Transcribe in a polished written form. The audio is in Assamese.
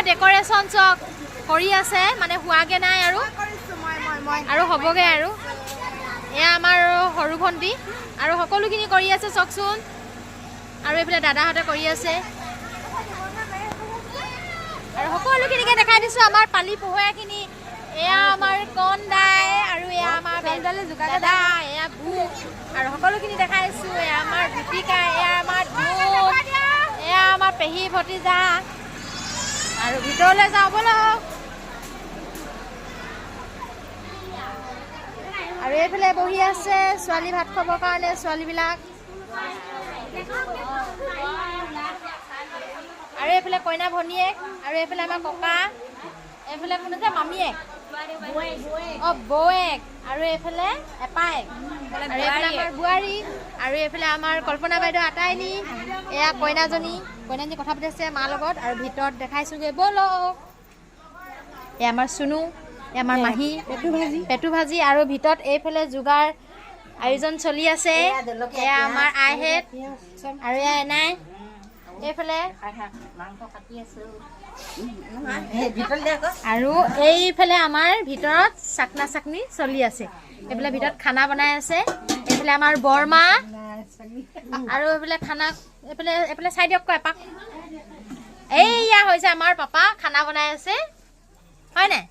ডেকৰেশ্যন চক কৰি আছে মানে হোৱাগে নাই আৰু হ'বগে আৰু এয়া আমাৰ সৰু ভণ্টি আৰু সকলোখিনি কৰি আছে চকচোন আৰু এইফালে দাদাহঁতে কৰি আছে আৰু সকলোখিনিকে দেখাই দিছোঁ আমাৰ পালি পঢ়ুৱাখিনি এয়া আমাৰ কণদাই আৰু এয়া আমাৰ বেলডালে দাদা এয়া বু আৰু সকলোখিনি দেখাই আছোঁ এয়া আমাৰ দীপিকা এয়া আমাৰ এয়া আমাৰ পেহী ভতিজা আৰু ভিতৰলৈ যাওঁ ব'লক আৰু এইফালে বহি আছে ছোৱালী ভাত খাবৰ কাৰণে ছোৱালীবিলাক আৰু এইফালে কইনা ভনীয়েক আৰু এইফালে আমাৰ ককা এইফালে কোন আছে মামীয়েক বৌয়েক আৰু এইফালে এপায়েক আৰু এইফালে আমাৰ বোৱাৰী আৰু এইফালে আমাৰ কল্পনা বাইদেউ আটাইনী এয়া কইনাজনী কথা পাতি আছে মাৰ লগত আৰু ভিতৰত দেখাইছোঁগৈ ব'লক এয়া আমাৰ চুনু এয়া আমাৰ মাহী পেটু ভাজি আৰু ভিতৰত এইফালে যোগাৰ আয়োজন চলি আছে এয়া আমাৰ আইহেত আৰু এয়া এনাই এইফালে আৰু এইফালে আমাৰ ভিতৰত চাকনা চাকনি চলি আছে এইফালে ভিতৰত খানা বনাই আছে এইফালে আমাৰ বৰমা আৰু এইফালে খানা এইফালে চাই দিয়ক কয় এপাক এইয়া হৈছে আমাৰ পাপা খানা বনাই আছে হয় নাই